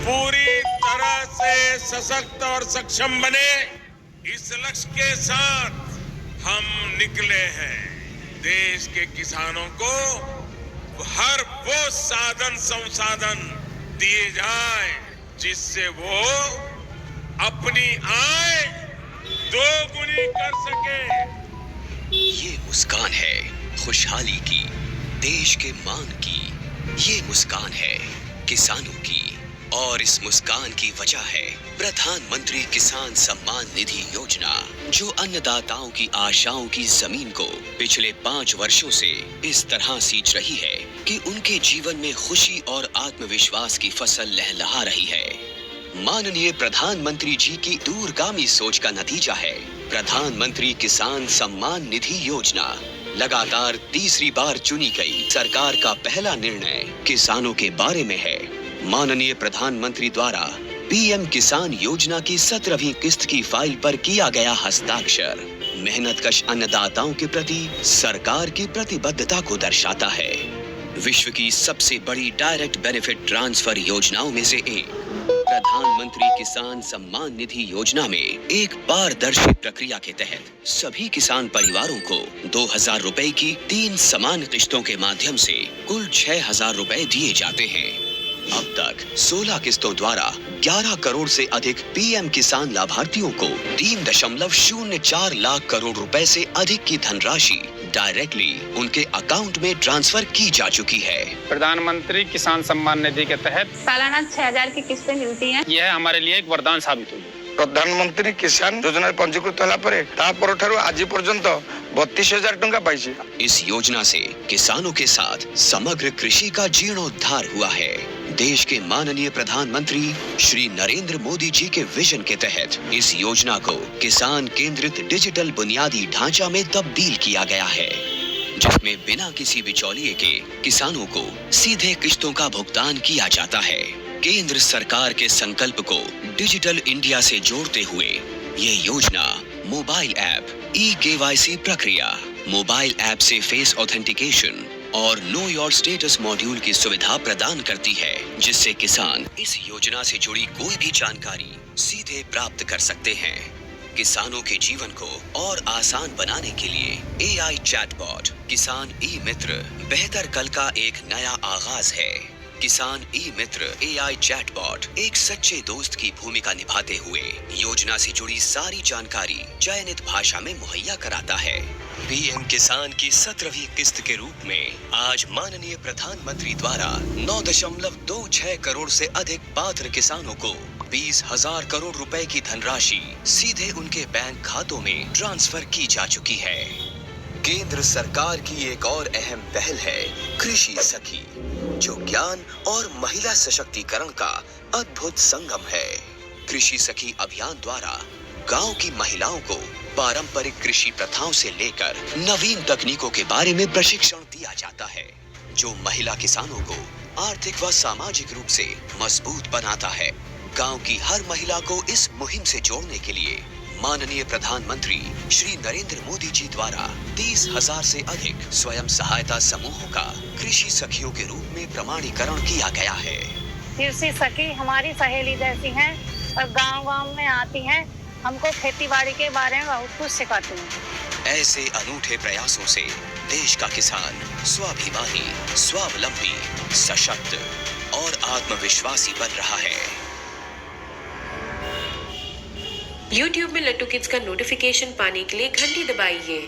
पूरी तरह से सशक्त और सक्षम बने, इस लक्ष्य के साथ हम निकले हैं। देश के किसानों को हर वो साधन संसाधन दिए जाए जिससे वो अपनी आय दोगुनी कर सके। ये मुस्कान है खुशहाली की, देश के मान की। ये मुस्कान है किसानों की, और इस मुस्कान की वजह है प्रधानमंत्री किसान सम्मान निधि योजना, जो अन्नदाताओं की आशाओं की जमीन को पिछले 5 वर्षों से इस तरह सींच रही है कि उनके जीवन में खुशी और आत्मविश्वास की फसल लहलहा रही है। माननीय प्रधानमंत्री जी की दूरगामी सोच का नतीजा है प्रधानमंत्री किसान सम्मान निधि योजना। लगातार तीसरी बार चुनी गई सरकार का पहला निर्णय किसानों के बारे में है। माननीय प्रधानमंत्री द्वारा पीएम किसान योजना की 17वीं किस्त की फाइल पर किया गया हस्ताक्षर मेहनतकश अन्नदाताओं के प्रति सरकार की प्रतिबद्धता को दर्शाता है। विश्व की सबसे बड़ी डायरेक्ट बेनिफिट ट्रांसफर योजनाओं में से एक प्रधानमंत्री किसान सम्मान निधि योजना में एक पारदर्शी प्रक्रिया के तहत सभी किसान परिवारों को 2000 रुपए की 3 समान किस्तों के माध्यम से कुल 6000 रुपए दिए जाते हैं। अब तक 16 किस्तों द्वारा 11 करोड़ से अधिक पीएम किसान लाभार्थियों को 3.04 लाख करोड़ रुपए से अधिक की धनराशि डायरेक्टली उनके अकाउंट में ट्रांसफर की जा चुकी है। प्रधानमंत्री किसान सम्मान निधि के तहत सालाना 6000 की किस्तें मिलती हैं। यह हमारे लिए एक वरदान साबित हुई। प्रधानमंत्री किसान योजना पंजीकृत होला परे तापरठारु आज पर्यंत 32,000 टंका पाइछि। इस योजना से किसानों के साथ समग्र कृषि का जीर्णोद्धार हुआ है। देश के माननीय प्रधानमंत्री श्री नरेंद्र मोदी जी के विजन के तहत इस योजना को किसान केंद्रित डिजिटल बुनियादी ढांचा में तब्दील किया गया है, जिसमें बिना किसी बिचौलिए के किसानों को सीधे किस्तों का भुगतान किया जाता है। केंद्र सरकार के संकल्प को डिजिटल इंडिया से जोड़ते हुए ये योजना मोबाइल ऐप ई-केवाईसी प्रक्रिया, मोबाइल ऐप से फेस ऑथेंटिकेशन और नो योर स्टेटस मॉड्यूल की सुविधा प्रदान करती है, जिससे किसान इस योजना से जुड़ी कोई भी जानकारी सीधे प्राप्त कर सकते हैं। किसानों के जीवन को और आसान बनाने के लिए एआई चैटबॉट किसान ई मित्र बेहतर कल का एक नया आगाज है। किसान ई मित्र एआई चैटबॉट एक सच्चे दोस्त की भूमिका निभाते हुए योजना से जुड़ी सारी जानकारी चयनित भाषा में मुहैया कराता है। पीएम किसान की 17वीं किस्त के रूप में आज माननीय प्रधानमंत्री द्वारा 9.26 करोड़ से अधिक पात्र किसानों को 20,000 करोड़ रुपए की धनराशि सीधे उनके बैंक खातों में ट्रांसफर की जा चुकी है। केंद्र सरकार की एक और अहम पहल है कृषि सखी, जो ज्ञान और महिला सशक्तिकरण का अद्भुत संगम है। कृषि सखी अभियान द्वारा गांव की महिलाओं को पारंपरिक कृषि प्रथाओं से लेकर नवीन तकनीकों के बारे में प्रशिक्षण दिया जाता है, जो महिला किसानों को आर्थिक व सामाजिक रूप से मजबूत बनाता है। गांव की हर महिला को इस मुहिम से जोड़ने के लिए माननीय प्रधानमंत्री श्री नरेंद्र मोदी जी द्वारा 30,000 से अधिक स्वयं सहायता समूहों का कृषि सखियों के रूप में प्रमाणीकरण किया गया है। कृषि सखी हमारी सहेली जैसी हैं और गांव-गांव में आती हैं, हमको खेतीबाड़ी के बारे में बहुत कुछ सिखाती हैं। ऐसे अनूठे प्रयासों से देश का किसान स्वाभिमानी, स्वावलंबी, सशक्त और आत्मविश्वासी बन रहा है। YouTube में लट्टू किड्स का नोटिफिकेशन पाने के लिए घंटी दबाइए।